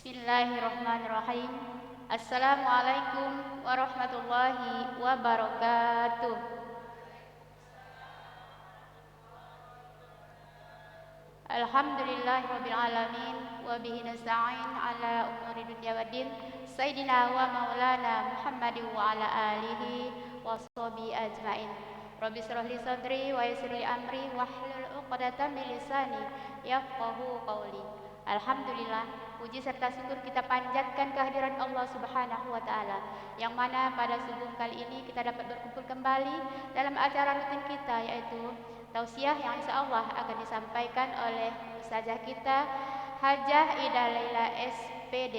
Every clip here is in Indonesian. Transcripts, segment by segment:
Bismillahirrahmanirrahim. Assalamualaikum warahmatullahi wabarakatuh. Alhamdulillahirabbil alamin wa bihi nasta'in ala umuri dunya waddin. Sayyidina wa maulana Muhammadin wa ala alihi washabihi ajmain. Rabbi shrah li sadri wa yassir li amri wahlul 'uqdatam min lisani yafqahu qawli. Alhamdulillah, puji serta syukur kita panjatkan kehadiran Allah Subhanahu wa taala, yang mana pada subuh kali ini kita dapat berkumpul kembali dalam acara rutin kita, yaitu tausiah yang insyaallah akan disampaikan oleh ustazah kita Hajah Ida Laila SPD.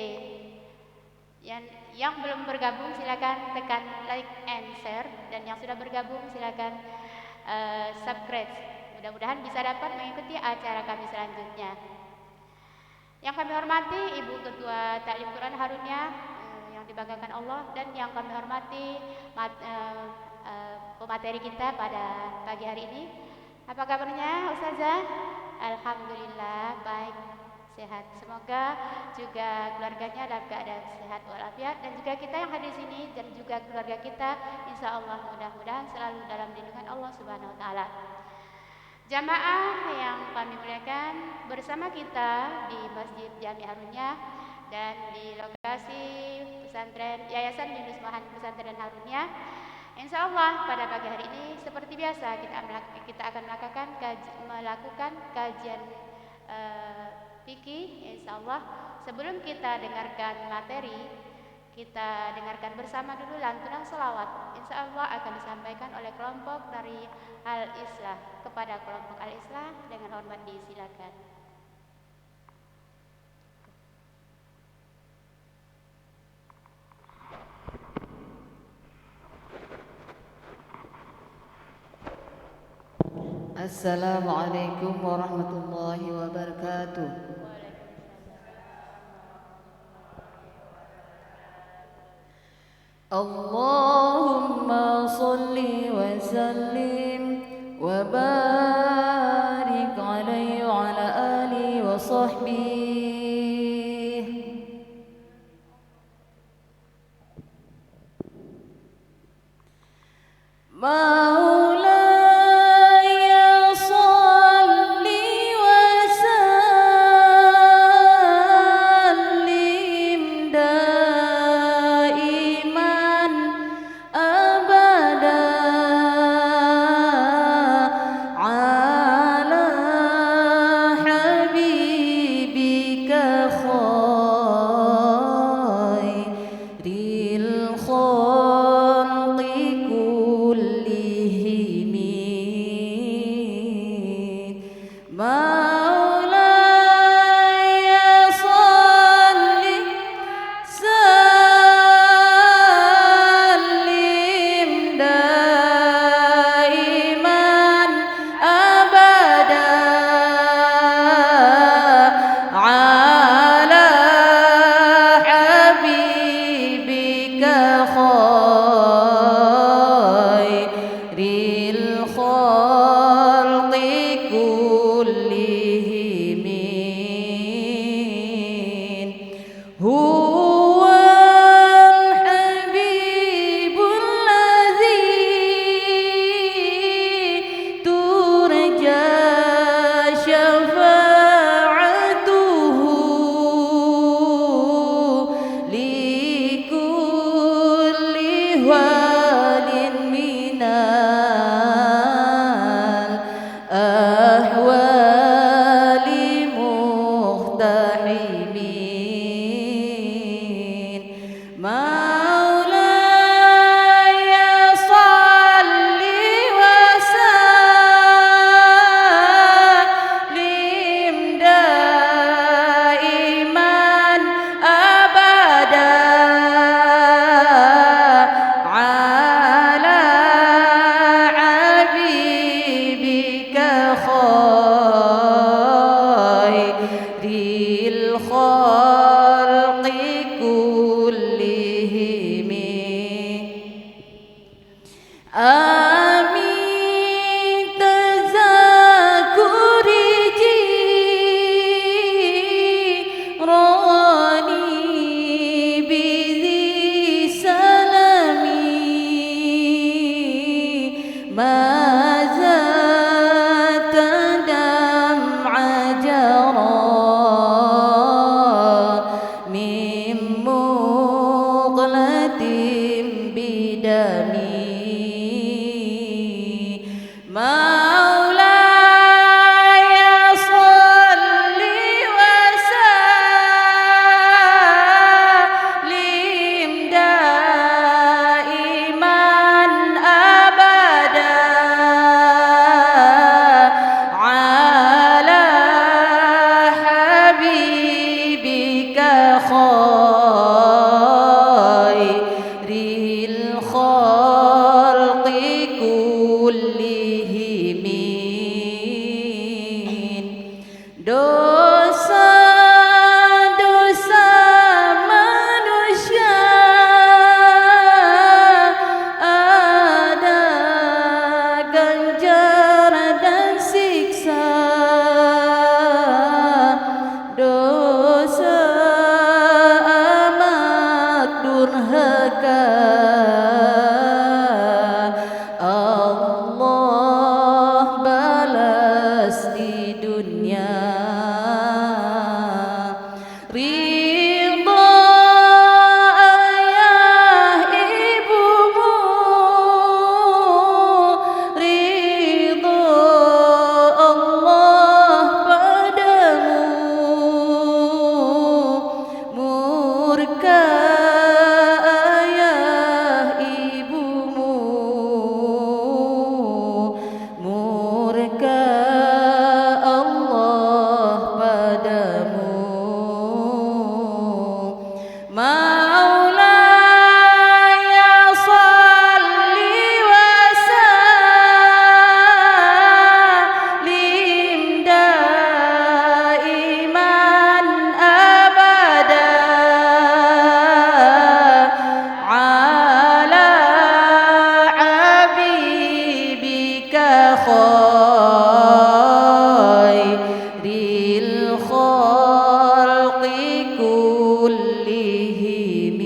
Yang belum bergabung silakan tekan like and share, dan yang sudah bergabung silakan subscribe. Mudah-mudahan bisa dapat mengikuti acara kami selanjutnya. Yang kami hormati Ibu Ketua Taklim Quran Harunia yang dibanggakan Allah, dan yang kami hormati pemateri kita pada pagi hari ini. Apa kabarnya Ustazah? Alhamdulillah baik, sehat. Semoga juga keluarganya dalam keadaan sehat walafiat, dan juga kita yang hadir di sini dan juga keluarga kita insya Allah mudah-mudahan selalu dalam lindungan Allah Subhanahu wa taala. Jamaah yang kami muliakan, bersama kita di Masjid Jami Harunia dan di lokasi pesantren Yayasan Yunus Mahan Pesantren Harunia. Insya Allah pada pagi hari ini seperti biasa kita akan melakukan kajian fikih. Insya Allah sebelum kita dengarkan materi, kita dengarkan bersama dulu lantunan selawat. Insya Allah akan disampaikan oleh kelompok dari Al-Islah. Kepada kelompok Al-Islah dengan hormat disilakan. Assalamualaikum warahmatullahi wabarakatuh. Allahumma salli wa sallim wa barik alaihi wa ala alihi wa sahbihi. بك خير الخلق كلهم dosa-dosa manusia ada ganjar dan siksa dosa amat durhaka Allah balas di dunia ridha ayah ibumu ridha Allah padamu murka ayah ibumu murka Allah padamu Maulaya salli wa sallim daiman abada ala habibika khairil khalqi kullihim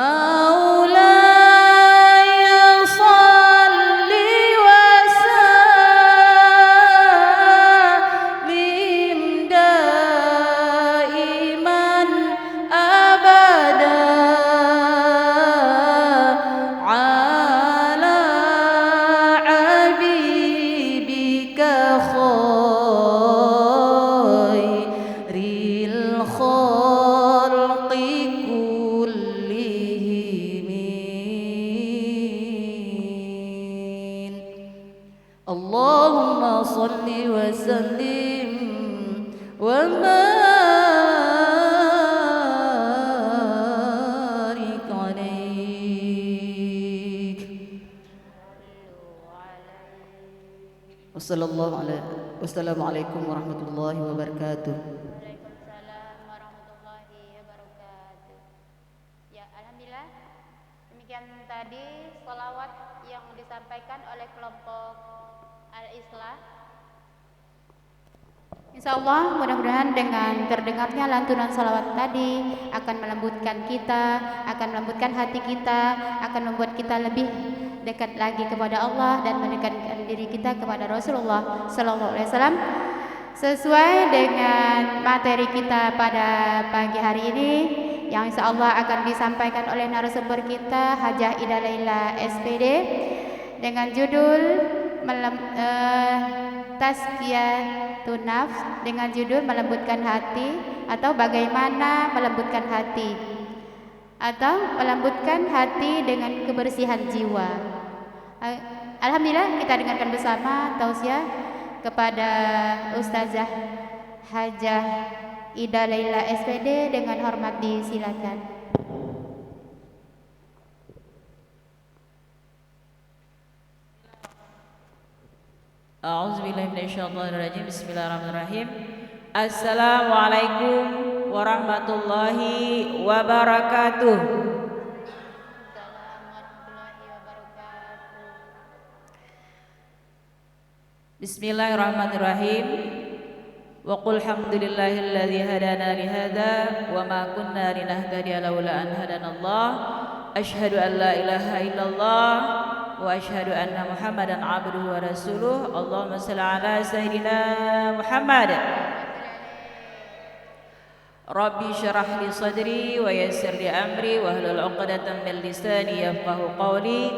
Maulaya salli wa sallim daiman abada ala habibika khairil khalqi kullihim Allahumma salli wa sallim wa barik alaik Wassalamualaikum warahmatullahi wabarakatuh. Waalaikumsalam warahmatullahi wabarakatuh. Ya, alhamdulillah. Demikian tadi sholawat yang disampaikan oleh kelompok Al-Islah. Insya Allah mudah-mudahan dengan terdengarnya lantunan sholawat tadi akan melembutkan kita, akan melembutkan hati kita, akan membuat kita lebih dekat lagi kepada Allah dan mendekatkan diri kita kepada Rasulullah Sallallahu Alaihi Wasallam. Sesuai dengan materi kita pada pagi hari ini yang insya Allah akan disampaikan oleh narasumber kita Hajah Ida Laila SPD dengan judul Tazkiyatun Nafs, dengan judul melembutkan hati atau bagaimana melembutkan hati atau melembutkan hati dengan kebersihan jiwa. Alhamdulillah kita dengarkan bersama tausiah kepada Ustazah Hajah Ida Laila SPD dengan hormat disilakan. A'udzubillahi minasyaitonirrajim. Bismillahirrahmanirrahim. Assalamualaikum warahmatullahi wabarakatuh. Bismillahirrahmanirrahim. Wa qul hamdulillahilladzi hadana li hadza wa ma kunna linahtadiya laula an hadanallah. Asyhadu an la ilaha illallah wa asyhadu anna Muhammadan abduhu wa rasuluh. Allahumma shalli ala sayyidina Muhammad. Rabbi syrah li sadri wa yassir li amri wa hlul 'uqdatam min lisani yafqahu qawli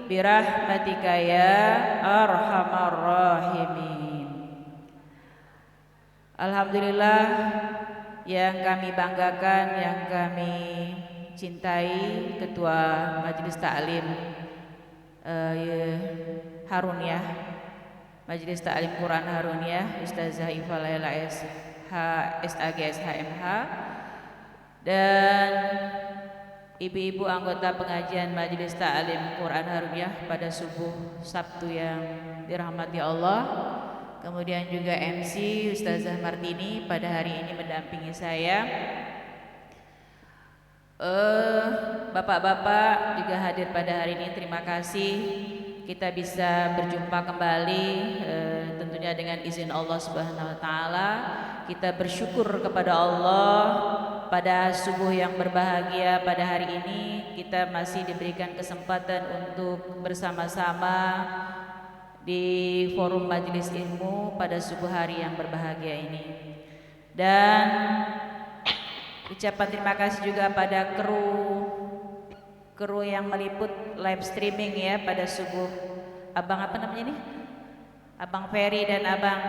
birahmatika ya arhamar rahimin. Alhamdulillah, yang kami banggakan, yang kami cintai Ketua Majelis Taklim Harun ya, Majelis Ta'lim Quran Haruniyah Ustazah Iva Laila SAG SHMH, dan ibu-ibu anggota pengajian Majelis Ta'lim Quran Haruniyah pada subuh Sabtu yang dirahmati Allah. Kemudian juga MC Ustazah Martini pada hari ini mendampingi saya. Bapak-bapak juga hadir pada hari ini, terima kasih. Kita bisa berjumpa kembali tentunya dengan izin Allah Subhanahu wa taala. Kita bersyukur kepada Allah pada subuh yang berbahagia pada hari ini kita masih diberikan kesempatan untuk bersama-sama di forum majelis ilmu pada subuh hari yang berbahagia ini. Dan ucapan terima kasih juga pada kru yang meliput live streaming ya pada subuh. Abang apa namanya nih? Abang Ferry dan Abang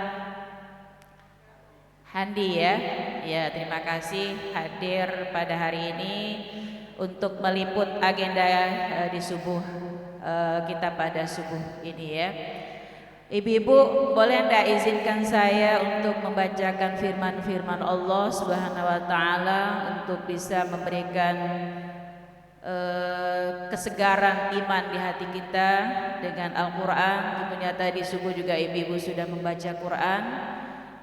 Handi ya. Ya, terima kasih hadir pada hari ini untuk meliput agenda di subuh kita pada subuh ini ya. Ibu-ibu, boleh enggak izinkan saya untuk membacakan firman-firman Allah Subhanahu wa taala untuk bisa memberikan kesegaran iman di hati kita dengan Al-Qur'an. Tentunya tadi subuh juga ibu-ibu sudah membaca Quran,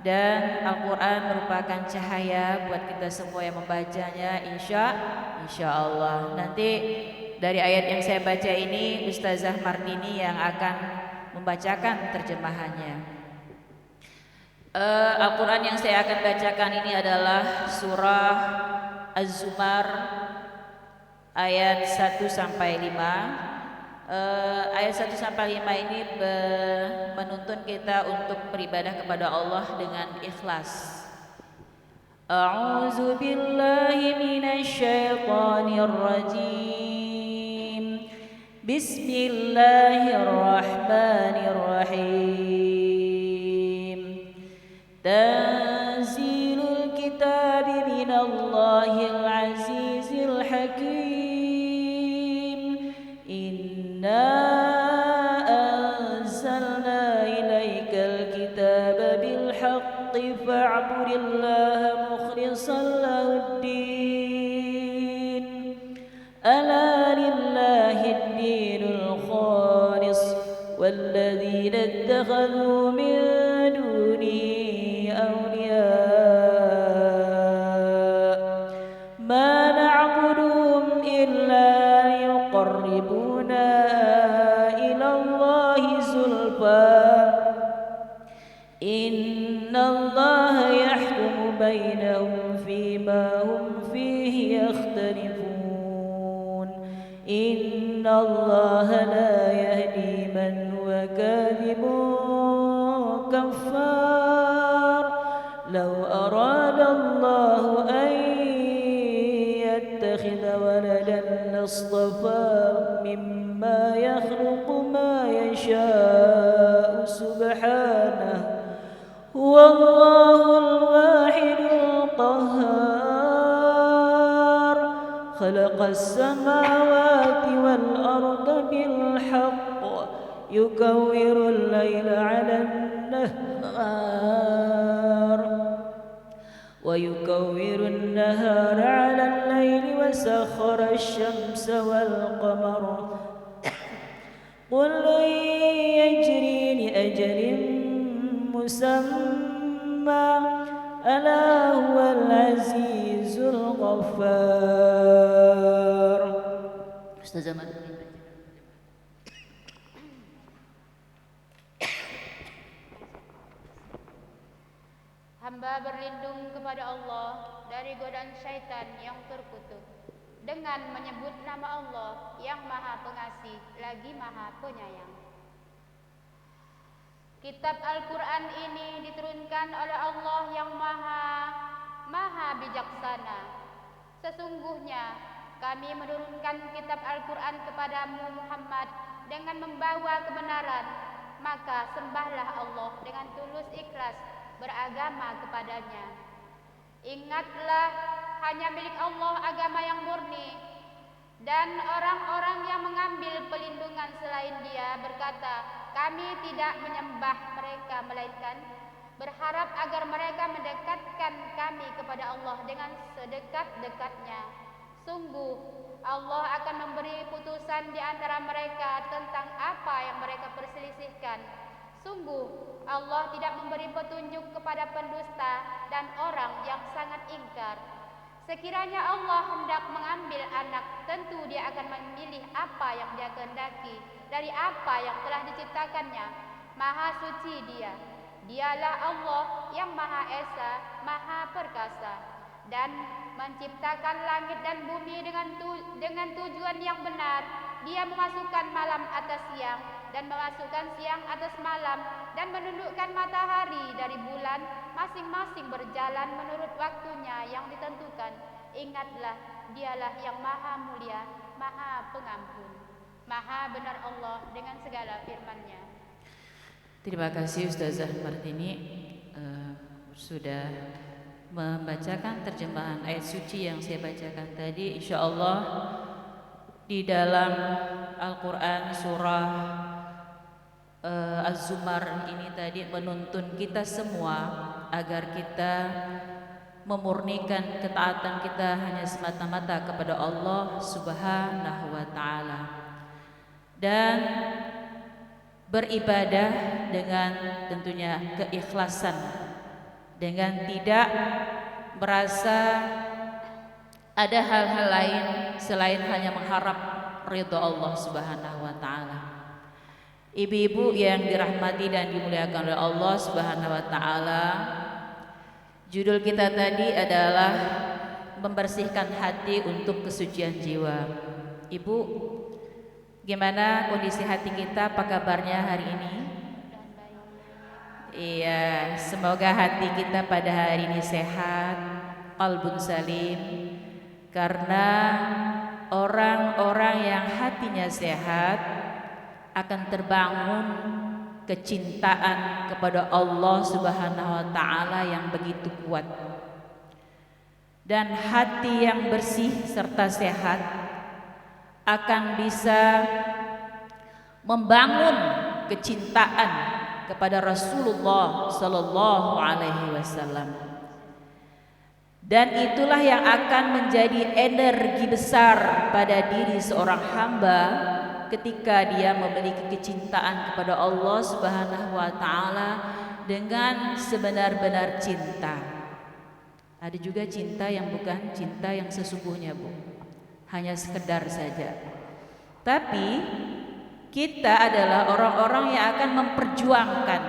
dan Al-Quran merupakan cahaya buat kita semua yang membacanya, insya Allah. Nanti dari ayat yang saya baca ini Ustazah Martini yang akan membacakan terjemahannya. Al-Quran yang saya akan bacakan ini adalah surah Az-Zumar ayat 1 sampai 5. Ayat 1 sampai 5 ini menuntun kita untuk beribadah kepada Allah dengan ikhlas. A'udzu billahi minasyaitonir rajim. Bismillahirrahmanirrahim. Tanzilul kitabi minallahil azizil hakim. Inna anzalna ilaikal kitaba bil haqqi fa'budillaha mukhlishan lahuddin. Ala lillahid dinul khalis walladzina ittakhadhu min dunihi awliya ma na'buduhum illa liyuqarribuna ila Allahi zulfa. Innallaha yahkumu bainahum fima hum fihi yakhtalifun. Innallaha la yahdi man huwa kadhibun kaffar. Law arada Allahu an yattakhidha waladan lastafa mimma yakhluqu ma yasha'u subhanahu. Huwallahul wahidul qahhar. Khalaqas samawati wal arda bil haqq yukawwirul laila 'alan nahar wa yukawwirun nahara 'alan layli wa sakhkhara asy-syamsa wal qamara kullun yajri li ajalin musamma ala huwal azizul ghaffar. Ustazah Martini. Hamba berlindung kepada Allah dari godaan syaitan yang terkutuk dengan menyebut nama Allah yang Maha Pengasih lagi Maha Penyayang. Kitab Al-Quran ini diturunkan oleh Allah yang maha bijaksana. Sesungguhnya kami menurunkan kitab Al-Quran kepadamu Muhammad dengan membawa kebenaran. Maka sembahlah Allah dengan tulus ikhlas beragama kepadanya. Ingatlah, hanya milik Allah agama yang murni. Dan orang-orang yang mengambil pelindungan selain Dia berkata, kami tidak menyembah mereka melainkan berharap agar mereka mendekatkan kami kepada Allah dengan sedekat-dekatnya. Sungguh Allah akan memberi putusan di antara mereka tentang apa yang mereka perselisihkan. Sungguh Allah tidak memberi petunjuk kepada pendusta dan orang yang sangat ingkar. Sekiranya Allah hendak mengambil anak, tentu Dia akan memilih apa yang Dia kehendaki dari apa yang telah diciptakannya. Maha suci Dia. Dialah Allah yang Maha Esa, Maha Perkasa, dan menciptakan langit dan bumi dengan tujuan yang benar. Dia memasukkan malam atas siang dan memasukkan siang atas malam dan menundukkan matahari dari bulan, masing-masing berjalan menurut waktunya yang ditentukan. Ingatlah, Dialah yang Maha Mulia, Maha Pengampun. Maha benar Allah dengan segala firman-Nya. Terima kasih Ustazah Martini sudah membacakan terjemahan ayat suci yang saya bacakan tadi. Insya Allah di dalam Al-Quran surah Az-Zumar ini tadi menuntun kita semua agar kita memurnikan ketaatan kita hanya semata-mata kepada Allah Subhanahu wa Ta'ala, dan beribadah dengan tentunya keikhlasan, dengan tidak merasa ada hal-hal lain selain hanya mengharap ridha Allah Subhanahu wa Ta'ala. Ibu-ibu yang dirahmati dan dimuliakan oleh Allah Subhanahu wa Ta'ala, judul kita tadi adalah membersihkan hati untuk kesucian jiwa. Ibu, gimana kondisi hati kita? Apa kabarnya hari ini? Iya, semoga hati kita pada hari ini sehat, qalbun salim. Karena orang-orang yang hatinya sehat akan terbangun kecintaan kepada Allah Subhanahu wa Ta'ala yang begitu kuat. Dan hati yang bersih serta sehat akan bisa membangun kecintaan kepada Rasulullah Sallallahu Alaihi Wasallam. Dan itulah yang akan menjadi energi besar pada diri seorang hamba ketika dia memiliki kecintaan kepada Allah Subhanahu wa Ta'ala dengan sebenar-benar cinta. Ada juga cinta yang bukan cinta yang sesungguhnya, Bu, hanya sekedar saja. Tapi kita adalah orang-orang yang akan memperjuangkan,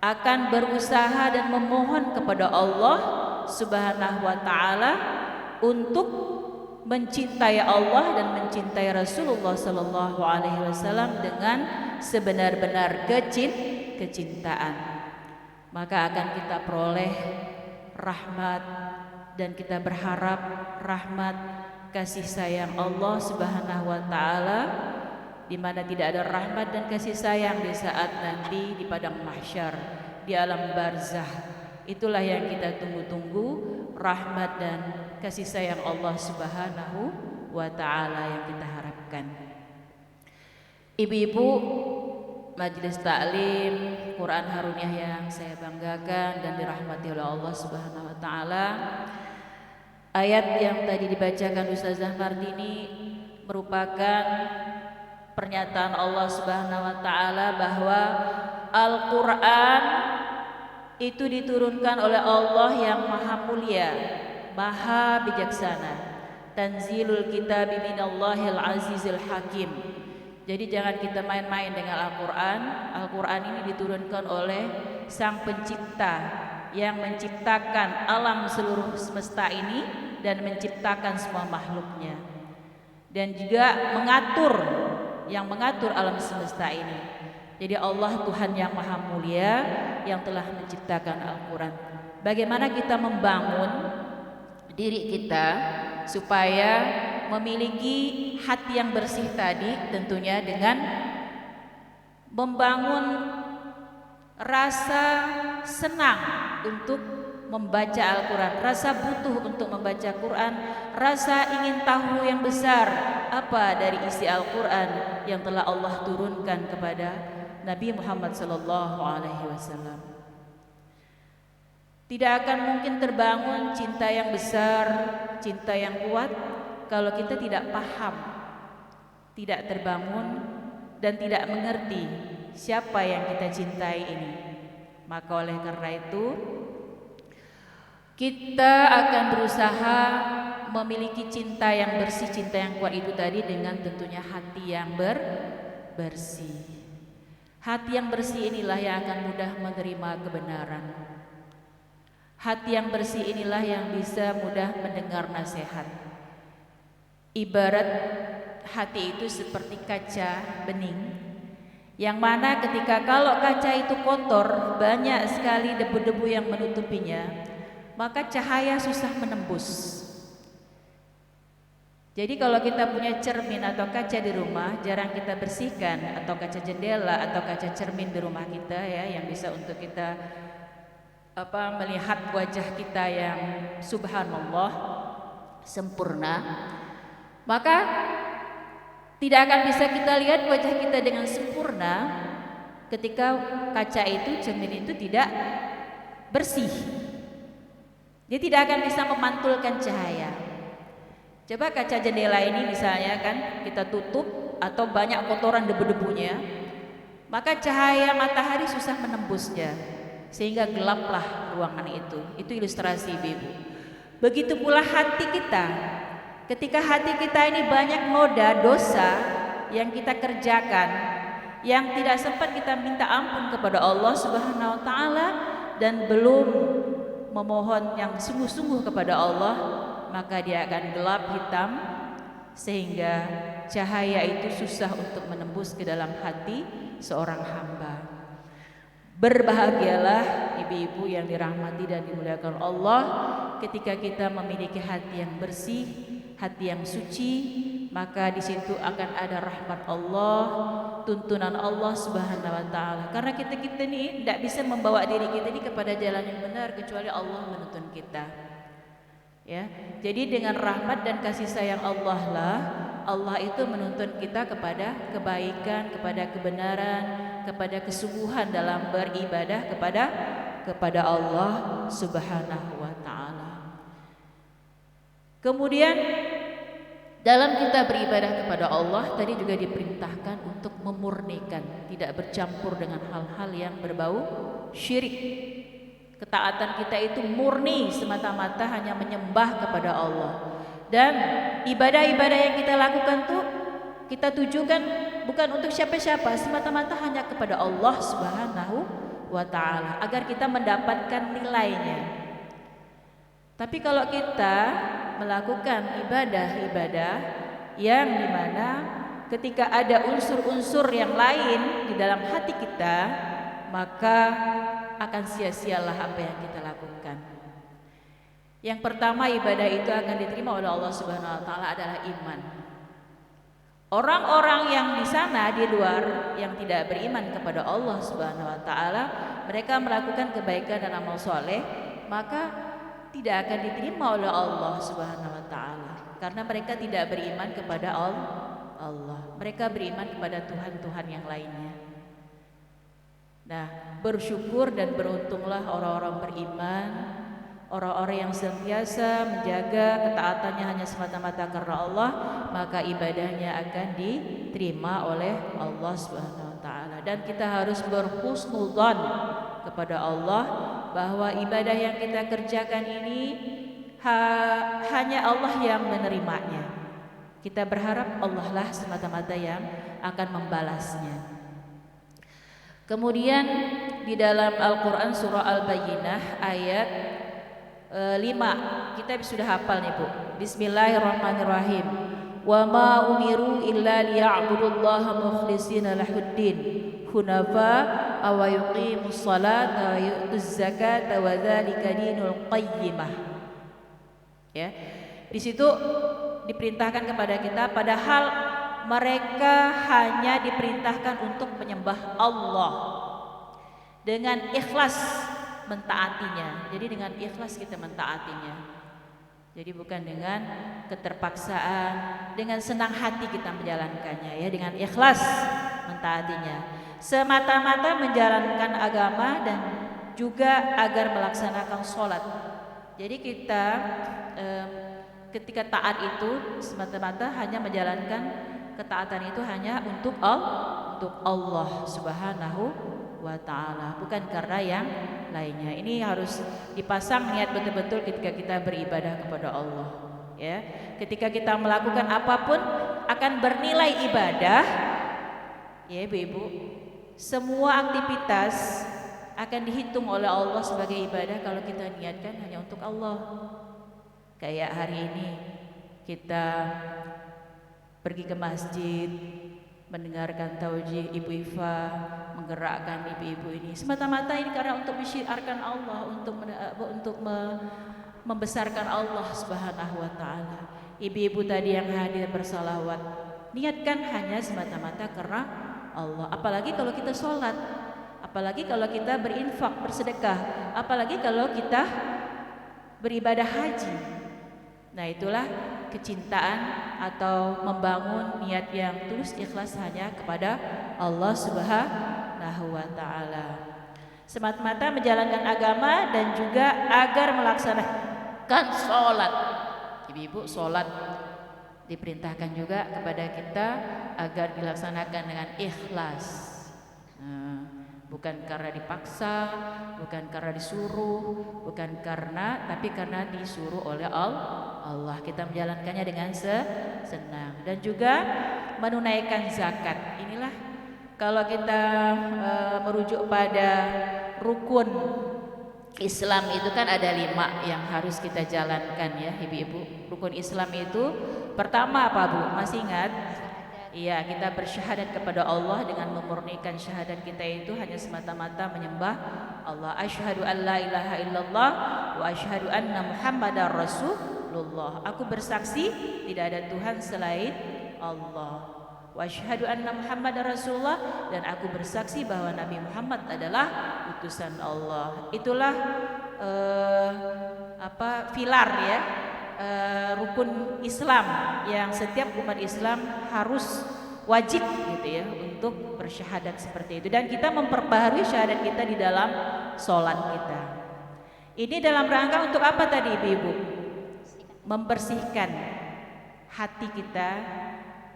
akan berusaha dan memohon kepada Allah Subhanahu wa Ta'ala untuk mencintai Allah dan mencintai Rasulullah Sallallahu Alaihi Wasallam dengan sebenar-benar kecintaan. Maka akan kita peroleh rahmat, dan kita berharap rahmat kasih sayang Allah Subhanahu wa Ta'ala, di mana tidak ada rahmat dan kasih sayang di saat nanti di padang mahsyar, di alam barzah. Itulah yang kita tunggu-tunggu, rahmat dan kasih sayang Allah Subhanahu wa Ta'ala yang kita harapkan. Ibu-ibu Majelis Taklim Quran Haruniyah yang saya banggakan dan dirahmati oleh Allah Subhanahu wa Ta'ala, ayat yang tadi dibacakan Ustazah Martini merupakan pernyataan Allah Subhanahu wa Ta'ala bahwa Al-Quran itu diturunkan oleh Allah yang Maha Mulia, Maha Bijaksana. Tanzilul kitabi minallahil azizil hakim. Jadi jangan kita main-main dengan Al-Quran. Al-Quran ini diturunkan oleh Sang Pencipta yang menciptakan alam seluruh semesta ini dan menciptakan semua makhluknya, dan juga mengatur alam semesta ini. Jadi Allah Tuhan yang Maha Mulia yang telah menciptakan Al-Quran. Bagaimana kita membangun diri kita supaya memiliki hati yang bersih tadi? Tentunya dengan membangun rasa senang untuk membaca Al-Quran, rasa butuh untuk membaca Quran, rasa ingin tahu yang besar apa dari isi Al-Quran yang telah Allah turunkan kepada Nabi Muhammad SAW. Tidak akan mungkin terbangun cinta yang besar, cinta yang kuat kalau kita tidak paham, tidak terbangun dan tidak mengerti siapa yang kita cintai ini. Maka oleh karena itu kita akan berusaha memiliki cinta yang bersih, cinta yang kuat itu tadi dengan tentunya hati yang bersih. Hati yang bersih inilah yang akan mudah menerima kebenaran. Hati yang bersih inilah yang bisa mudah mendengar nasihat. Ibarat hati itu seperti kaca bening, yang mana ketika kalau kaca itu kotor, banyak sekali debu-debu yang menutupinya, maka cahaya susah menembus. Jadi kalau kita punya cermin atau kaca di rumah, jarang kita bersihkan, atau kaca jendela atau kaca cermin di rumah kita ya, yang bisa untuk kita melihat wajah kita yang subhanallah sempurna, maka tidak akan bisa kita lihat wajah kita dengan sempurna ketika kaca itu, cermin itu tidak bersih. Dia tidak akan bisa memantulkan cahaya. Coba kaca jendela ini misalnya kan kita tutup atau banyak kotoran debu-debunya, maka cahaya matahari susah menembusnya sehingga gelaplah ruangan itu. Itu ilustrasi Ibu. Begitu pula hati kita. Ketika hati kita ini banyak noda dosa yang kita kerjakan, yang tidak sempat kita minta ampun kepada Allah Subhanahu wa taala dan belum memohon yang sungguh-sungguh kepada Allah, maka dia akan gelap hitam sehingga cahaya itu susah untuk menembus ke dalam hati seorang hamba. Berbahagialah ibu-ibu yang dirahmati dan dimuliakan Allah ketika kita memiliki hati yang bersih, hati yang suci, maka di situ akan ada rahmat Allah, tuntunan Allah Subhanahu wa taala. Karena kita ini tidak bisa membawa diri kita ini kepada jalan yang benar kecuali Allah menuntun kita. Ya. Jadi dengan rahmat dan kasih sayang Allah lah, Allah itu menuntun kita kepada kebaikan, kepada kebenaran, kepada kesungguhan dalam beribadah kepada Allah Subhanahu wa taala. Kemudian dalam kita beribadah kepada Allah tadi juga diperintahkan untuk memurnikan, tidak bercampur dengan hal-hal yang berbau syirik. Ketaatan kita itu murni semata-mata hanya menyembah kepada Allah. Dan ibadah-ibadah yang kita lakukan tuh kita tujukan bukan untuk siapa-siapa, semata-mata hanya kepada Allah Subhanahu wa taala agar kita mendapatkan nilainya. Tapi kalau kita melakukan ibadah-ibadah yang dimana ketika ada unsur-unsur yang lain di dalam hati kita, maka akan sia-sialah apa yang kita lakukan. Yang pertama, ibadah itu akan diterima oleh Allah Subhanahu wa taala adalah iman. Orang-orang yang di sana di luar yang tidak beriman kepada Allah Subhanahu wa taala, mereka melakukan kebaikan dan amal soleh, maka tidak akan diterima oleh Allah Subhanahu wa taala karena mereka tidak beriman kepada Allah. Mereka beriman kepada Tuhan-Tuhan yang lainnya. Nah, bersyukur dan beruntunglah orang-orang beriman, orang-orang yang senantiasa menjaga ketaatannya hanya semata-mata karena Allah, maka ibadahnya akan diterima oleh Allah Subhanahu wa taala. Dan kita harus berhusnudzan kepada Allah bahwa ibadah yang kita kerjakan ini hanya Allah yang menerimanya. Kita berharap Allah lah semata-mata yang akan membalasnya. Kemudian di dalam Al-Quran surah Al-Bayyinah ayat 5 kita sudah hafal nih Bu. Bismillahirrahmanirrahim. Wa ma umiru illa liya'budullaha mukhlishina lahuddin hunafa wa yuqimus salata wa yu'tuz zakata wa dzalika dinul qayyimah. Ya. Di situ diperintahkan kepada kita padahal mereka hanya diperintahkan untuk menyembah Allah dengan ikhlas mentaatinya. Jadi dengan ikhlas kita mentaatinya. Jadi bukan dengan keterpaksaan, dengan senang hati kita menjalankannya ya, dengan ikhlas mentaatinya. Semata-mata menjalankan agama dan juga agar melaksanakan sholat. Jadi kita ketika taat itu semata-mata hanya menjalankan ketaatan itu hanya untuk Allah Subhanahu wa ta'ala, bukan karena yang lainnya. Ini harus dipasang niat betul-betul ketika kita beribadah kepada Allah ya. Ketika kita melakukan apapun akan bernilai ibadah ya Ibu-ibu. Semua aktivitas akan dihitung oleh Allah sebagai ibadah kalau kita niatkan hanya untuk Allah. Kayak hari ini kita pergi ke masjid, mendengarkan taujih Ibu Iva, menggerakkan ibu-ibu ini semata-mata ini karena untuk mensyiarkan Allah, untuk membesarkan Allah Subhanahu wa ta'ala. Ibu-ibu tadi yang hadir bersalawat, niatkan hanya semata-mata karena Allah. Apalagi kalau kita sholat, apalagi kalau kita berinfak, bersedekah, apalagi kalau kita beribadah haji. Nah itulah kecintaan atau membangun niat yang tulus ikhlas hanya kepada Allah Subhanahu wa ta'ala. Semata-mata menjalankan agama dan juga agar melaksanakan sholat. Ibu-ibu, sholat diperintahkan juga kepada kita agar dilaksanakan dengan ikhlas. Bukan karena dipaksa, bukan karena disuruh, bukan tapi karena disuruh oleh Allah. Kita menjalankannya dengan senang dan juga menunaikan zakat. Inilah kalau kita merujuk pada rukun Islam itu kan ada 5 yang harus kita jalankan ya ibu-ibu. Rukun Islam itu pertama apa Bu? Masih ingat? Iya, kita bersyahadat kepada Allah dengan memurnikan syahadat kita itu hanya semata-mata menyembah Allah. Asyhadu an la ilaha illallah wa asyhadu anna Muhammadar Rasulullah. Aku bersaksi tidak ada Tuhan selain Allah. Wa asyhadu anna Muhammadar Rasulullah, dan aku bersaksi bahwa Nabi Muhammad adalah utusan Allah. Itulah pilar ya. Rukun Islam yang setiap umat Islam harus wajib gitu ya untuk bersyahadat seperti itu, dan kita memperbaharui syahadat kita di dalam sholat kita. Ini dalam rangka untuk apa tadi Ibu? Membersihkan hati kita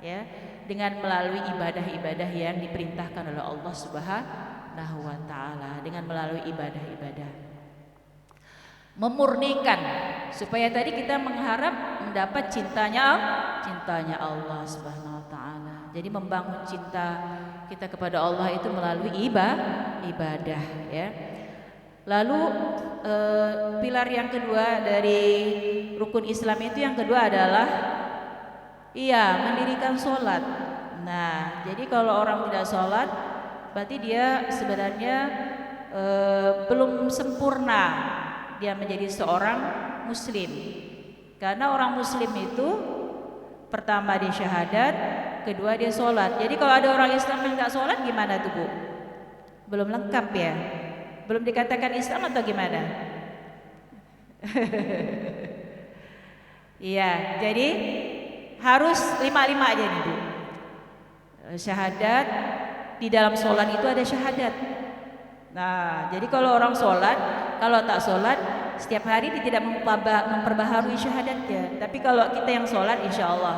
ya dengan melalui ibadah-ibadah yang diperintahkan oleh Allah Subhanahu wa ta'ala, dengan melalui ibadah-ibadah. Memurnikan supaya tadi kita mengharap mendapat cintanya Allah Subhanahu wa ta'ala. Jadi membangun cinta kita kepada Allah itu melalui ibadah ya. Lalu pilar yang kedua dari rukun Islam itu yang kedua adalah mendirikan sholat. Nah, jadi kalau orang tidak sholat berarti dia sebenarnya belum sempurna dia menjadi seorang muslim. Karena orang muslim itu pertama dia syahadat, kedua dia sholat. Jadi kalau ada orang Islam yang tidak sholat gimana tuh Bu? Belum lengkap ya? Belum dikatakan Islam atau gimana? Iya, jadi harus 5 aja nih Bu. Syahadat, di dalam sholat itu ada syahadat. Nah, jadi kalau orang sholat, kalau tak sholat setiap hari dia tidak memperbaharui syahadatnya. Tapi kalau kita yang sholat, insya Allah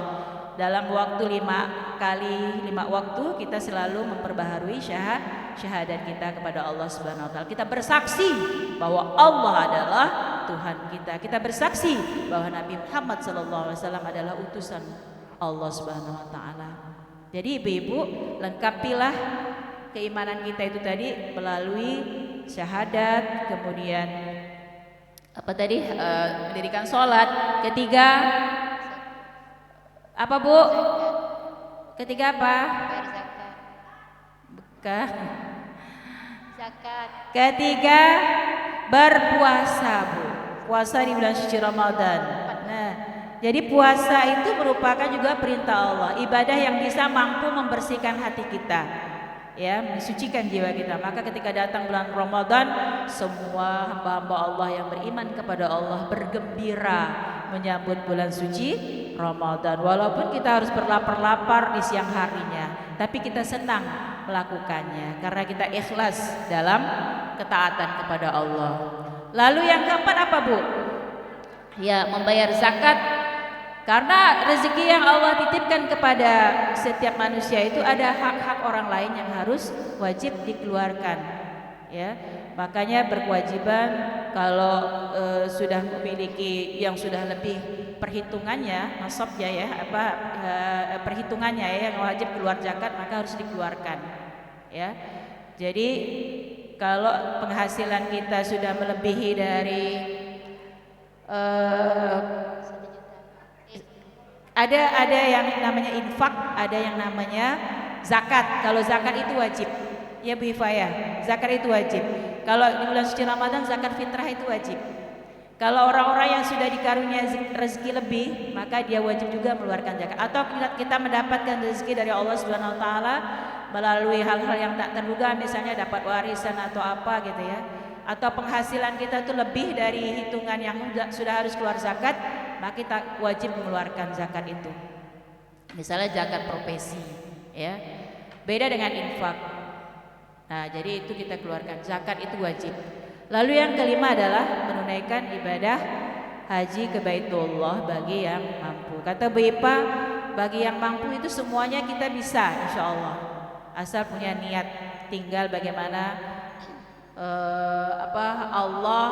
dalam waktu 5 waktu kita selalu memperbaharui syahadat kita kepada Allah Subhanahu wa ta'ala. Kita bersaksi bahwa Allah adalah Tuhan kita. Kita bersaksi bahwa Nabi Muhammad SAW adalah utusan Allah Subhanahu wa ta'ala. Jadi ibu-ibu, lengkapilah keimanan kita itu tadi melalui syahadat, kemudian mendirikan sholat. Ketiga apa Bu? Ketiga apa? Zakat. Ketiga berpuasa Bu. Puasa di bulan suci Ramadan. Nah, jadi puasa itu merupakan juga perintah Allah, ibadah yang bisa mampu membersihkan hati kita. ya, mensucikan jiwa kita. Maka ketika datang bulan Ramadan, semua hamba-hamba Allah yang beriman kepada Allah bergembira menyambut bulan suci Ramadan. Walaupun kita harus berlapar-lapar di siang harinya, tapi kita senang melakukannya karena kita ikhlas dalam ketaatan kepada Allah. Lalu yang keempat apa, Bu? Ya, membayar zakat. Karena rezeki yang Allah titipkan kepada setiap manusia itu ada hak-hak orang lain yang harus wajib dikeluarkan, ya. Makanya berkewajiban kalau sudah memiliki yang sudah lebih perhitungannya, nasabnya ya, perhitungannya ya, yang wajib keluar zakat maka harus dikeluarkan, ya. Jadi kalau penghasilan kita sudah melebihi dari ada yang namanya infak, ada yang namanya zakat. Kalau zakat itu wajib, ya Bu Hifayah, zakat itu wajib. Kalau di bulan suci Ramadan zakat fitrah itu wajib. Kalau orang-orang yang sudah dikarunia rezeki lebih, maka dia wajib juga mengeluarkan zakat. Atau kita mendapatkan rezeki dari Allah Subhanahu wa taala melalui hal-hal yang tak terduga, misalnya dapat warisan atau apa gitu ya. Atau penghasilan kita itu lebih dari hitungan yang sudah harus keluar zakat, maka kita wajib mengeluarkan zakat itu. Misalnya zakat profesi, ya. Beda dengan infak. Nah, jadi itu kita keluarkan, zakat itu wajib. Lalu yang kelima adalah menunaikan ibadah haji ke Baitullah bagi yang mampu. Kata Bu Ipa, bagi yang mampu itu semuanya kita bisa, insya Allah. Asal punya niat, tinggal bagaimana Allah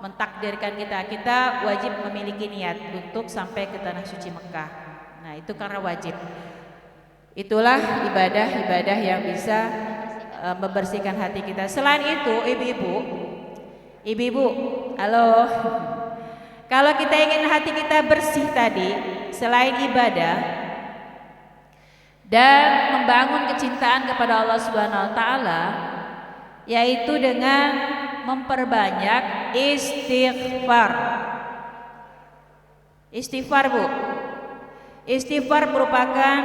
mentakdirkan kita wajib memiliki niat untuk sampai ke tanah suci Mekah. Nah, itu karena wajib. Itulah ibadah-ibadah yang bisa membersihkan hati kita. Selain itu, ibu-ibu, halo. Kalau kita ingin hati kita bersih tadi, selain ibadah dan membangun kecintaan kepada Allah Subhanahu wa taala, yaitu dengan memperbanyak istighfar. Istighfar, Bu. Istighfar merupakan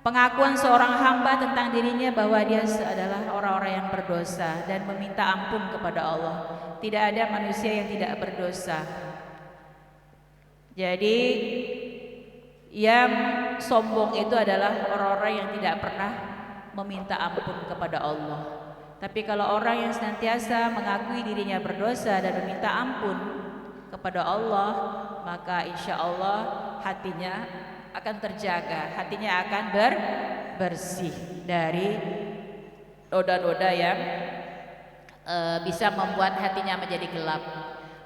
pengakuan seorang hamba tentang dirinya bahwa dia adalah orang-orang yang berdosa dan meminta ampun kepada Allah. Tidak ada manusia yang tidak berdosa. Jadi yang sombong itu adalah orang-orang yang tidak pernah meminta ampun kepada Allah. Tapi kalau orang yang senantiasa mengakui dirinya berdosa dan meminta ampun kepada Allah, maka insya Allah hatinya akan terjaga, hatinya akan bersih dari noda-noda yang bisa membuat hatinya menjadi gelap.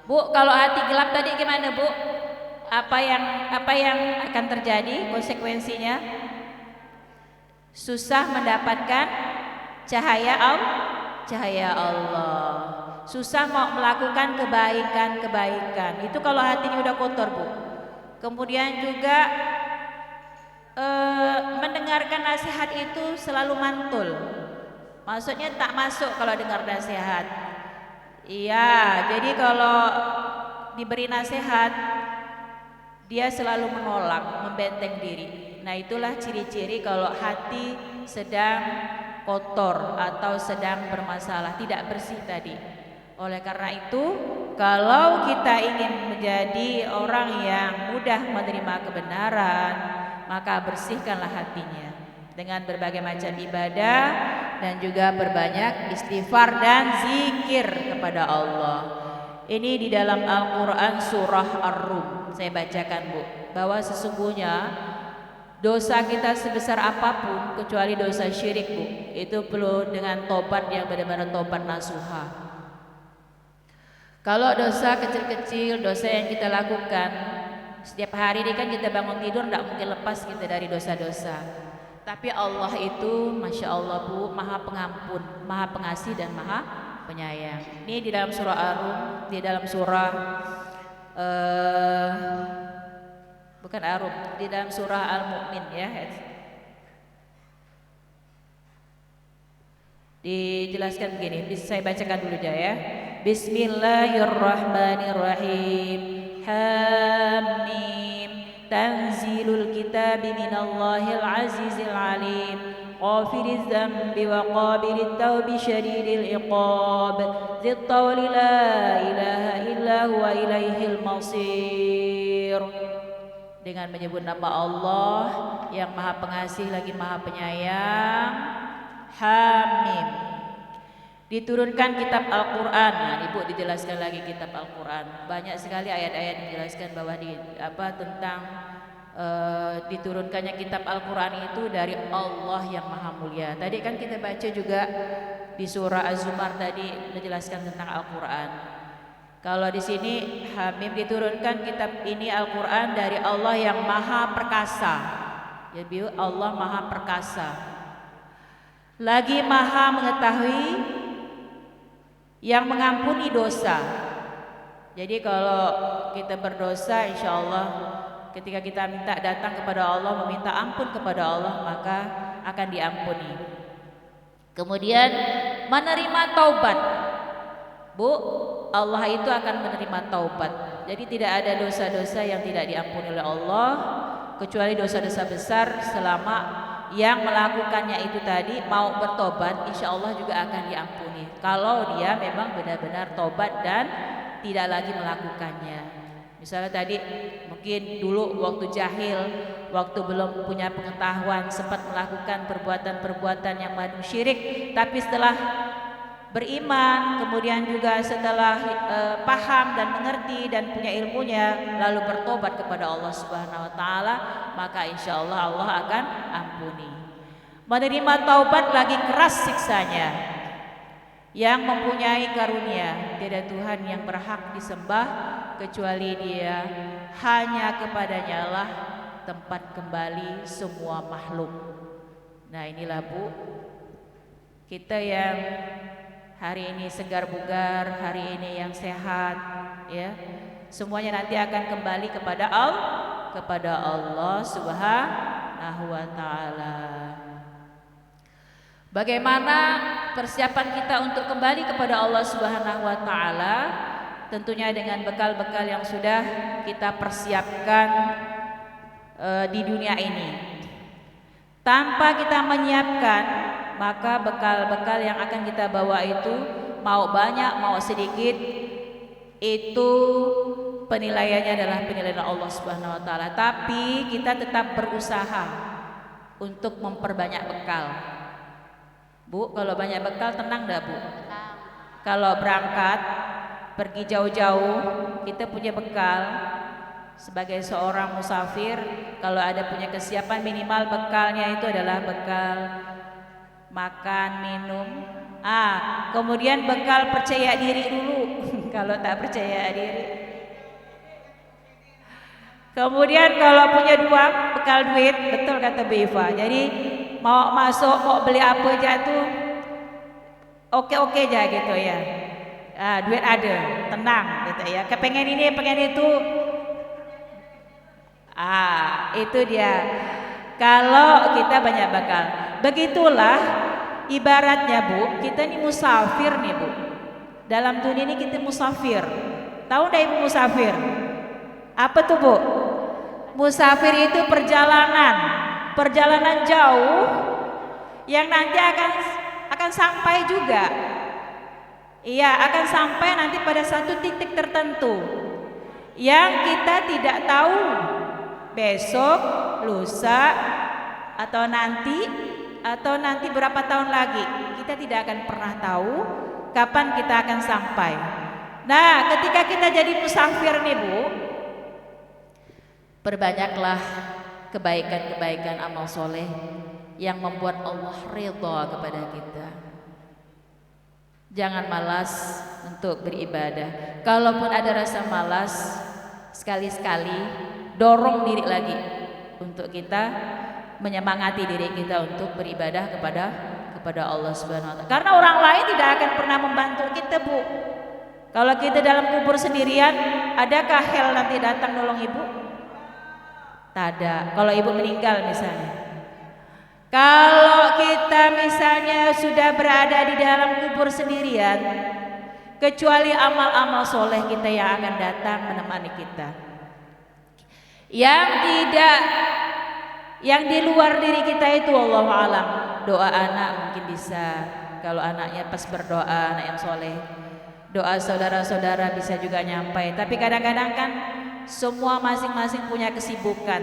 Bu, kalau hati gelap tadi gimana, Bu? Apa yang akan terjadi konsekuensinya? Susah mendapatkan cahaya Allah. Susah mau melakukan kebaikan. Itu kalau hatinya udah kotor, Bu. Kemudian juga mendengarkan nasihat itu selalu mantul. Maksudnya tak masuk kalau dengar nasihat. Iya, jadi kalau diberi nasihat dia selalu menolak, membenteng diri. Nah, itulah ciri-ciri kalau hati sedang kotor atau sedang bermasalah, tidak bersih tadi. Oleh karena itu, kalau kita ingin menjadi orang yang mudah menerima kebenaran, maka bersihkanlah hatinya dengan berbagai macam ibadah dan juga berbanyak istighfar dan zikir kepada Allah. Ini di dalam Al-Quran surah Ar-Rum. Saya bacakan, Bu, bahwa sesungguhnya dosa kita sebesar apapun kecuali dosa syirik, Bu, itu perlu dengan tobat yang benar-benar tobat nasuha. Kalau dosa kecil-kecil, dosa yang kita lakukan setiap hari ini kan kita bangun tidur tidak mungkin lepas kita dari dosa-dosa. Tapi Allah itu Masya Allah, Bu, Maha Pengampun, Maha Pengasih dan Maha Penyayang. Ini di dalam surah Ar-Rum, di dalam surah bukan Ar-Rum, di dalam surah Al-Mu'min ya. Dijelaskan begini, saya bacakan dulu aja ya. Bismillahirrahmanirrahim. Hamim. Tanzilul kitabi minallahil azizil alim. غافر الذنب وقابل التوب شديد العقاب ذي الطول لا إله إلا هو إليه المصير. Dengan menyebut nama Allah yang Maha Pengasih lagi Maha Penyayang. Hamim. Diturunkan kitab Al-Quran. Nah, Ibu dijelaskan lagi kitab Al-Quran. Banyak sekali ayat-ayat dijelaskan bahwa tentang diturunkannya kitab Al-Quran itu dari Allah yang Maha Mulia. Tadi kan kita baca juga di surah Az-Zumar tadi menjelaskan tentang Al-Quran. Kalau di sini Hamim diturunkan kitab ini Al-Quran dari Allah yang Maha Perkasa. Jadi Allah Maha Perkasa. Lagi Maha mengetahui yang mengampuni dosa. Jadi kalau kita berdosa, insya Allah ketika kita minta datang kepada Allah, meminta ampun kepada Allah, maka akan diampuni. Kemudian menerima taubat. Bu, Allah itu akan menerima taubat. Jadi tidak ada dosa-dosa yang tidak diampuni oleh Allah, kecuali dosa-dosa besar. Selama yang melakukannya itu tadi mau bertobat, insya Allah juga akan diampuni. Kalau dia memang benar-benar tobat dan tidak lagi melakukannya. Misalnya tadi mungkin dulu waktu jahil, waktu belum punya pengetahuan, sempat melakukan perbuatan-perbuatan yang mengandung syirik, tapi setelah beriman, kemudian juga setelah paham dan mengerti dan punya ilmunya, lalu bertobat kepada Allah Subhanahu wa taala, maka insya Allah Allah akan ampuni. Menerima taubat lagi keras siksanya. Yang mempunyai karunia, tiada Tuhan yang berhak disembah kecuali Dia, hanya kepadanya lah tempat kembali semua makhluk. Nah, inilah Bu, kita yang hari ini segar bugar, hari ini yang sehat, ya, semuanya nanti akan kembali kepada Allah Subhanahu wa taala. Bagaimana persiapan kita untuk kembali kepada Allah Subhanahu wa taala? Tentunya dengan bekal-bekal yang sudah kita persiapkan di dunia ini. Tanpa kita menyiapkan, maka bekal-bekal yang akan kita bawa itu mau banyak mau sedikit, itu penilaiannya adalah penilaian Allah Subhanahu wa taala. Tapi kita tetap berusaha untuk memperbanyak bekal. Bu, kalau banyak bekal tenang dah Bu? Kalau berangkat pergi jauh-jauh, kita punya bekal. Sebagai seorang musafir, kalau ada punya kesiapan, minimal bekalnya itu adalah bekal makan, minum. Kemudian bekal percaya diri dulu. Kalau tak percaya diri. Kemudian kalau punya uang, bekal duit, betul kata Biva. Jadi mau masuk, mau beli apa aja tuh oke-oke aja gitu ya. Duit ada, tenang gitu ya. Kepengen ini, pengen itu. Itu dia. Kalau kita banyak bekal. Begitulah ibaratnya Bu, kita ini musafir nih Bu. Dalam dunia ini kita musafir. Tahu enggak Ibu musafir? Apa tuh Bu? Musafir itu perjalanan jauh yang nanti akan sampai juga. Iya, akan sampai nanti pada satu titik tertentu yang kita tidak tahu besok, lusa, atau nanti berapa tahun lagi. Kita tidak akan pernah tahu kapan kita akan sampai. Nah, ketika kita jadi musafir nih Bu, perbanyaklah kebaikan-kebaikan amal soleh yang membuat Allah ridha kepada kita. Jangan malas untuk beribadah. Kalaupun ada rasa malas, sekali-sekali dorong diri lagi untuk kita menyemangati diri kita untuk beribadah kepada Allah Subhanahu wa taala. Karena orang lain tidak akan pernah membantu kita, Bu. Kalau kita dalam kubur sendirian, adakah hell nanti datang nolong Ibu? Tak ada. Kalau Ibu meninggal misalnya. Kalau kita misalnya sudah berada di dalam kubur sendirian, kecuali amal-amal soleh kita yang akan datang menemani kita. Yang di luar diri kita itu wallahu alam. doa anak mungkin bisa. Kalau anaknya pas berdoa, anak yang soleh, doa saudara-saudara bisa juga nyampai. Tapi kadang-kadang kan semua masing-masing punya kesibukan,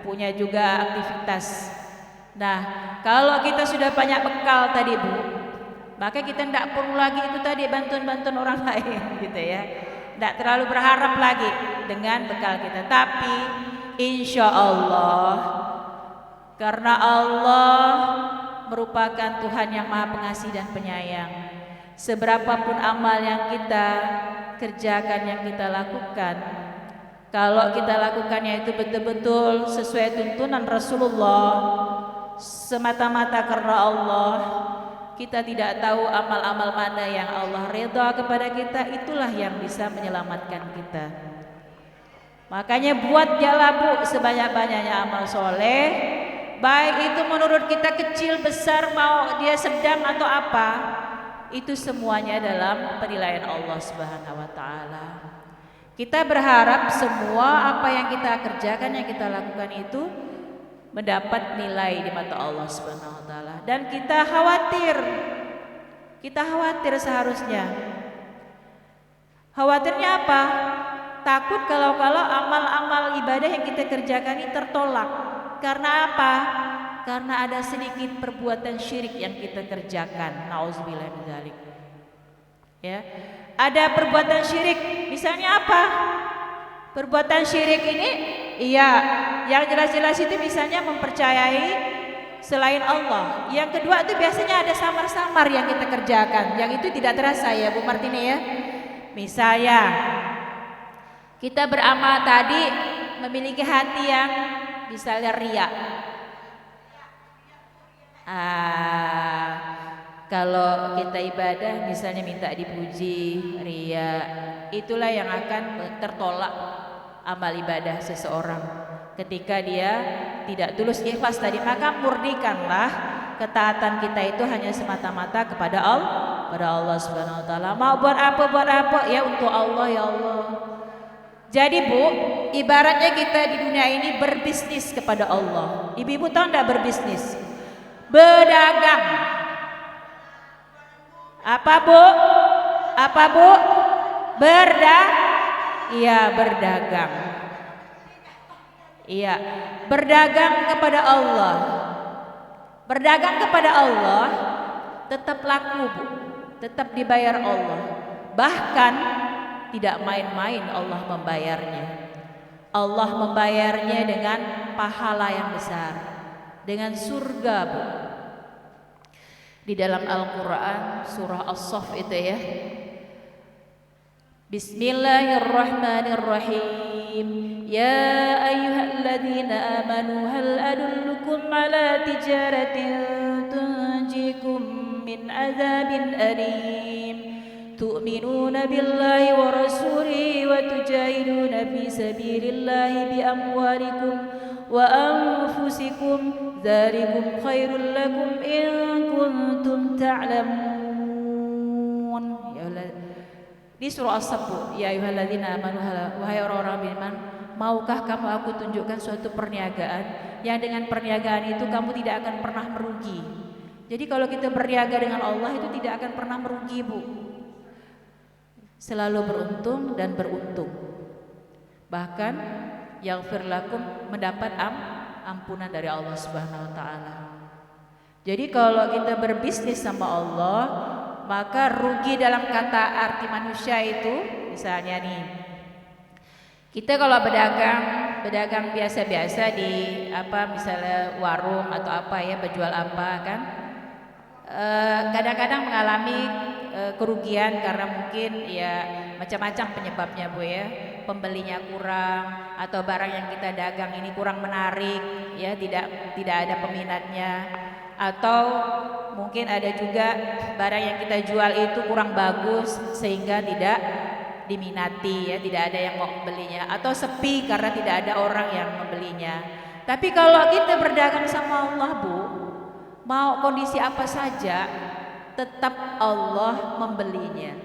punya juga aktivitas. Nah, kalau kita sudah banyak bekal tadi Bu, maka kita tidak perlu lagi itu tadi bantuan-bantuan orang lain gitu ya. Tidak terlalu berharap lagi dengan bekal kita. Tapi insya Allah, karena Allah merupakan Tuhan yang Maha Pengasih dan Penyayang, seberapapun amal yang kita kerjakan, yang kita lakukan, kalau kita lakukannya itu betul-betul sesuai tuntunan Rasulullah, semata-mata karena Allah, kita tidak tahu amal-amal mana yang Allah ridha kepada kita, itulah yang bisa menyelamatkan kita. Makanya buat jala Bu sebanyak-banyaknya amal soleh, baik itu menurut kita kecil, besar, mau dia sedang atau apa, itu semuanya dalam penilaian Allah Subhanahu wa taala. Kita berharap semua apa yang kita kerjakan, yang kita lakukan itu mendapat nilai di mata Allah Subhanahu wa taala. Dan kita khawatir seharusnya. Khawatirnya apa? Takut kalau amal-amal ibadah yang kita kerjakan ini tertolak. Karena apa? Karena ada sedikit perbuatan syirik yang kita kerjakan. Nauzubillah min dzalik. Ya. Ada perbuatan syirik. Misalnya apa? Perbuatan syirik ini, iya, yang jelas-jelas itu misalnya mempercayai selain Allah. Yang kedua itu biasanya ada samar-samar yang kita kerjakan, yang itu tidak terasa ya Bu Martini ya. Misalnya kita beramal tadi memiliki hati yang misalnya riya. Kalau kita ibadah misalnya minta dipuji, riya, itulah yang akan tertolak amal ibadah seseorang ketika dia tidak tulus ikhlas tadi. Maka murnikanlah ketaatan kita itu hanya semata-mata kepada Allah Subhanahu wa taala. Mau buat apa ya untuk Allah ya Allah. Jadi Bu, ibaratnya kita di dunia ini berbisnis kepada Allah. Ibu-ibu tahu enggak berbisnis? Berdagang. Apa Bu? Iya, berdagang. Iya, berdagang kepada Allah. Berdagang kepada Allah tetap laku Bu, tetap dibayar Allah. Bahkan tidak main-main Allah membayarnya. Allah membayarnya dengan pahala yang besar, dengan surga Bu. Di dalam Al-Quran surah As-Saff itu ya, Bismillahirrahmanirrahim. Ya ayyuhalladzina amanu hal adullukum ala tijaratin tunjikum min azabin alim tu'minuna billahi wa rasulihi wa tujahiduna fi sabilillahi bi amwalikum wa anfusikum dzalikum khairul lakum in kuntum ta'lamun. Ya Allah, di surah As-Saff, ya ayyuhalladzina amanu, wahai orang-orang beriman, maukah kamu aku tunjukkan suatu perniagaan yang dengan perniagaan itu kamu tidak akan pernah merugi. Jadi kalau kita berniaga dengan Allah itu tidak akan pernah merugi Bu, selalu beruntung dan beruntung. Bahkan yaghfir lakum, mendapat ampunan dari Allah Subhanahu wa taala. Jadi kalau kita berbisnis sama Allah, maka rugi dalam kata arti manusia itu misalnya nih, kita kalau berdagang biasa-biasa di apa misalnya warung atau apa ya, berjual apa kan, kadang-kadang mengalami kerugian karena mungkin ya macam-macam penyebabnya Bu ya. Pembelinya kurang, atau barang yang kita dagang ini kurang menarik ya, tidak ada peminatnya, atau mungkin ada juga barang yang kita jual itu kurang bagus sehingga tidak diminati ya, tidak ada yang mau membelinya, atau sepi karena tidak ada orang yang membelinya. Tapi kalau kita berdagang sama Allah Bu, mau kondisi apa saja tetap Allah membelinya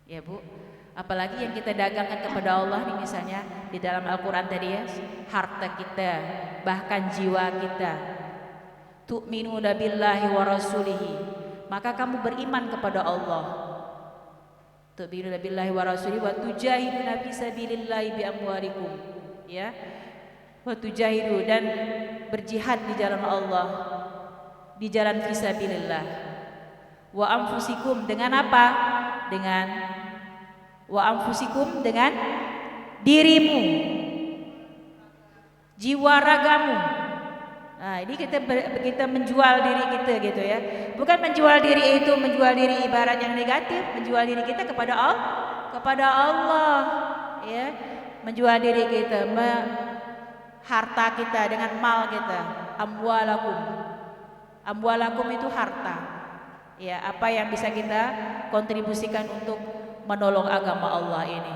ya Bu. Apalagi yang kita dagangkan kepada Allah nih, misalnya di dalam Al-Quran tadi ya, harta kita, bahkan jiwa kita, tu'minuna billahi wa rasulihi, maka kamu beriman kepada Allah. Tu'minuna billahi wa rasulihi wa tujahiduna fi sabilillahi bi amwalikum, ya. Wa tujahidu, dan berjihad di jalan Allah, di jalan fisabilillah. Wa anfusikum, dengan apa? Dengan wa anfusikum, dengan dirimu, jiwa ragamu. Nah, ini kita menjual diri kita gitu ya. Bukan menjual diri itu menjual diri ibarat yang negatif, menjual diri kita kepada Allah, ya. Menjual diri kita, harta kita dengan mal kita. Amwalakum itu harta. Ya, apa yang bisa kita kontribusikan untuk menolong agama Allah ini.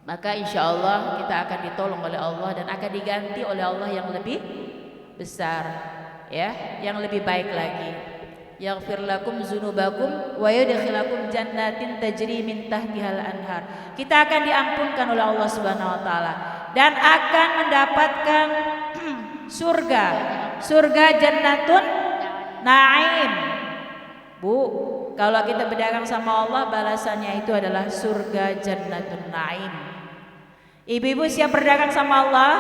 Maka insya Allah kita akan ditolong oleh Allah dan akan diganti oleh Allah yang lebih besar, ya, yang lebih baik lagi. Yaghfir lakum dzunubakum wa yudkhilakum jannatin tajri min tahtihal anhar. Kita akan diampunkan oleh Allah Subhanahu wa taala dan akan mendapatkan surga jannatun naim. Bu, kalau kita berdagang sama Allah, balasannya itu adalah surga jannatun naim. Ibu-ibu siap berdagang sama Allah?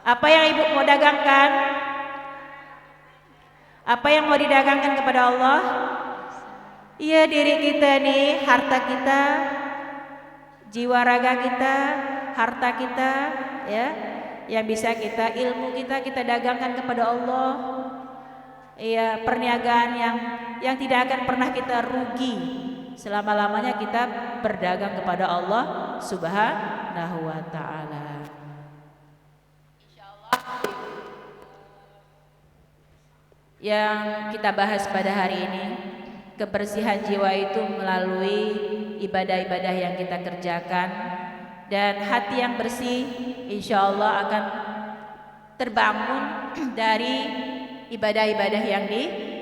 Apa yang ibu mau dagangkan? Apa yang mau didagangkan kepada Allah? Iya, diri kita nih, harta kita, jiwa raga kita, harta kita, ya, yang bisa kita, ilmu kita dagangkan kepada Allah. Iya, perniagaan yang tidak akan pernah kita rugi selama-lamanya kita berdagang kepada Allah Subhanahu wa taala. Yang kita bahas pada hari ini, kebersihan jiwa itu melalui ibadah-ibadah yang kita kerjakan, dan hati yang bersih insya Allah akan terbangun dari ibadah-ibadah yang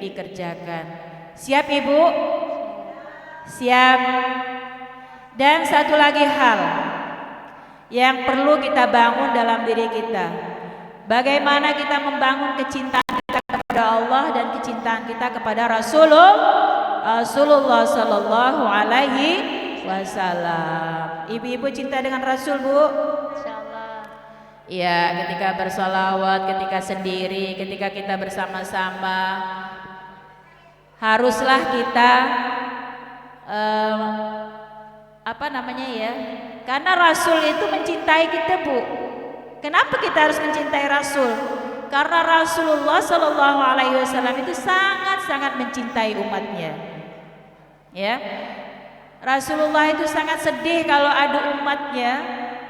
dikerjakan. Siap ibu? Siap. Dan satu lagi hal yang perlu kita bangun dalam diri kita, bagaimana kita membangun kecintaan kita kepada Allah dan kecintaan kita kepada Rasulullah Sallallahu Alaihi Wasallam. Ibu-ibu cinta dengan Rasul, Bu? Ya, ketika bersolawat, ketika sendiri, ketika kita bersama-sama, haruslah kita karena Rasul itu mencintai kita, Bu. Kenapa kita harus mencintai Rasul? Karena Rasulullah Shallallahu Alaihi Wasallam itu sangat-sangat mencintai umatnya. Ya, Rasulullah itu sangat sedih kalau ada umatnya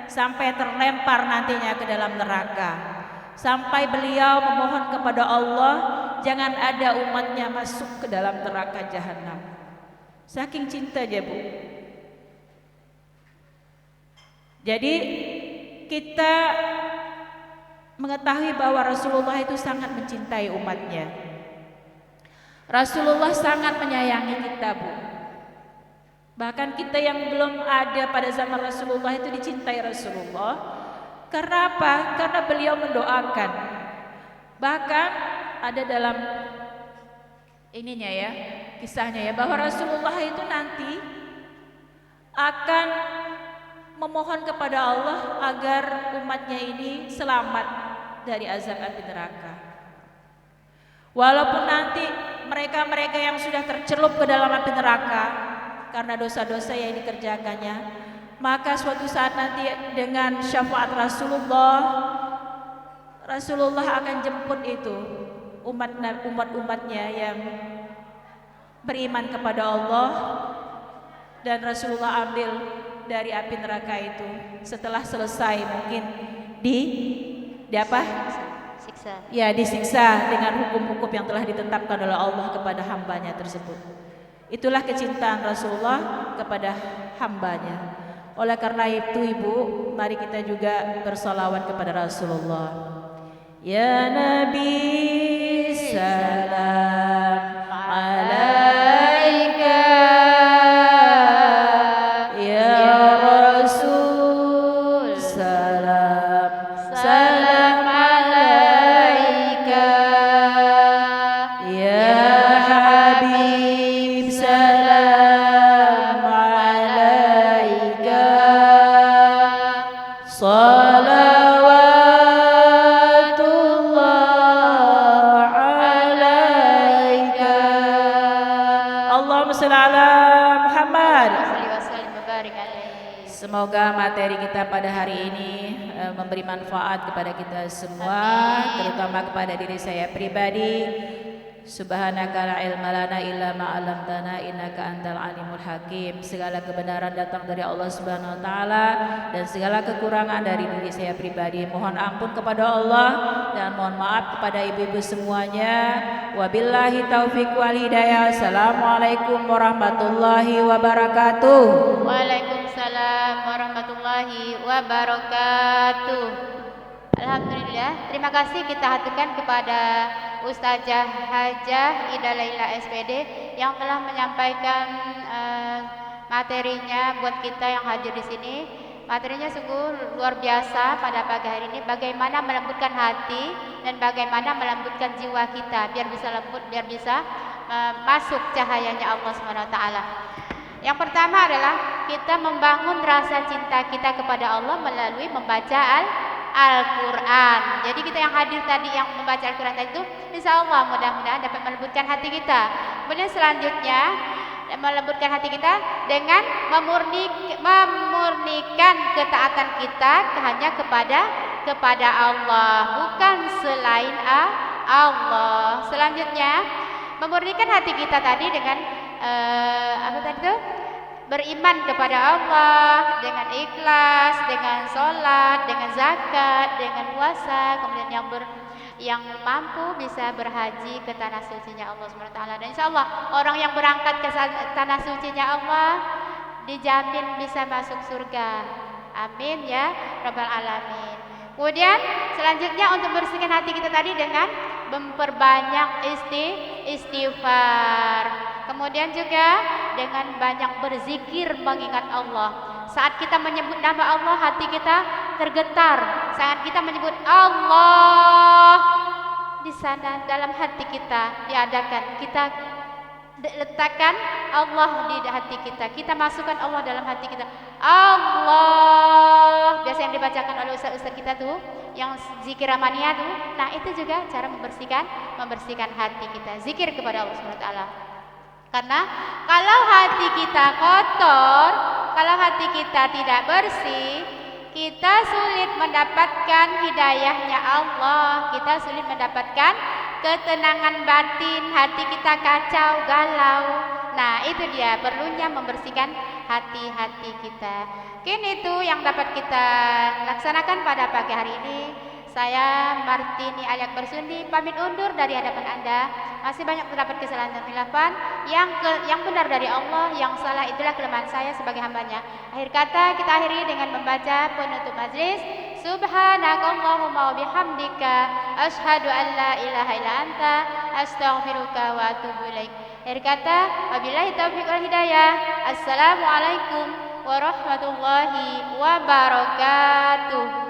sampai terlempar nantinya ke dalam neraka. Sampai beliau memohon kepada Allah, jangan ada umatnya masuk ke dalam neraka jahanam. Saking cintanya, Bu. Jadi kita mengetahui bahwa Rasulullah itu sangat mencintai umatnya. Rasulullah sangat menyayangi kita, Bu. Bahkan kita yang belum ada pada zaman Rasulullah itu dicintai Rasulullah. Karena apa? Karena beliau mendoakan. Bahkan ada dalam ininya ya, kisahnya ya, bahwa Rasulullah itu nanti akan memohon kepada Allah agar umatnya ini selamat dari azab api neraka. Walaupun nanti mereka-mereka yang sudah tercelup ke dalam api neraka karena dosa-dosa yang dikerjakannya, maka suatu saat nanti dengan syafaat Rasulullah akan jemput itu umat-umatnya yang beriman kepada Allah, dan Rasulullah ambil dari api neraka itu setelah selesai mungkin disiksa dengan hukum-hukum yang telah ditetapkan oleh Allah kepada hambanya tersebut. Itulah kecintaan Rasulullah kepada hambanya. Oleh karena itu, Ibu, mari kita juga bersolawat kepada Rasulullah. Ya Nabi salam alaika, ya Rasul salam alaika. Semoga materi kita pada hari ini memberi manfaat kepada kita semua, terutama kepada diri saya pribadi. Subhanaka la ilma lana illa ma 'allamtana innaka antal alimul hakim. Segala kebenaran datang dari Allah Subhanahu wa taala dan segala kekurangan dari diri saya pribadi mohon ampun kepada Allah dan mohon maaf kepada ibu-ibu semuanya. Wabillahi taufik wal hidayah. Assalamualaikum warahmatullahi wabarakatuh. Waalaikumsalam warahmatullahi wabarakatuh. Alhamdulillah, terima kasih kita haturkan kepada Ustazah Hajah Ida Laila SPD yang telah menyampaikan materinya buat kita yang hadir di sini. Materinya sungguh luar biasa pada pagi hari ini, bagaimana melembutkan hati dan bagaimana melembutkan jiwa kita biar bisa lembut, biar bisa masuk cahayanya Allah SWT. Yang pertama adalah kita membangun rasa cinta kita kepada Allah melalui membaca Al-Quran. Jadi kita yang hadir tadi yang membaca Al-Quran tadi itu insya Allah mudah-mudahan dapat melembutkan hati kita. Kemudian selanjutnya melembutkan hati kita dengan memurnikan ketaatan kita hanya kepada Allah, bukan selain Allah. Selanjutnya memurnikan hati kita tadi dengan apa tadi itu? Beriman kepada Allah dengan ikhlas, dengan sholat, dengan zakat, dengan puasa, kemudian yang mampu bisa berhaji ke tanah sucinya Allah SWT. Dan insya Allah orang yang berangkat ke tanah sucinya Allah dijamin bisa masuk surga. Amin ya Rabbal Alamin. Kemudian selanjutnya untuk membersihkan hati kita tadi dengan memperbanyak istighfar. Kemudian juga dengan banyak berzikir mengingat Allah. Saat kita menyebut nama Allah, hati kita tergetar. Saat kita menyebut Allah, di sana dalam hati kita diadakan, kita letakkan Allah di hati kita. Kita masukkan Allah dalam hati kita. Allah, biasa yang dibacakan oleh ustaz-ustaz kita tuh, yang zikir amania tuh. Nah, itu juga cara membersihkan hati kita. Zikir kepada Allah SWT. Karena kalau hati kita kotor, kalau hati kita tidak bersih, kita sulit mendapatkan hidayahnya Allah. Kita sulit mendapatkan ketenangan batin, hati kita kacau, galau. Nah, itu dia perlunya membersihkan hati-hati kita. Mungkin itu yang dapat kita laksanakan pada pagi hari ini. Saya Martini Aliak Bersundi pamit undur dari hadapan Anda. Masih banyak terdapat kesalahan dan khilafan. Yang benar dari Allah, yang salah itulah kelemahan saya sebagai hambanya. Akhir kata kita akhiri dengan membaca penutup majlis. Subhanakallahumma wa bihamdika asyhadu an la ilaha illa anta astaghfiruka wa atubu ilaik. Akhir kata, wabillahi taufiq wal hidayah. Assalamualaikum warahmatullahi wabarakatuh.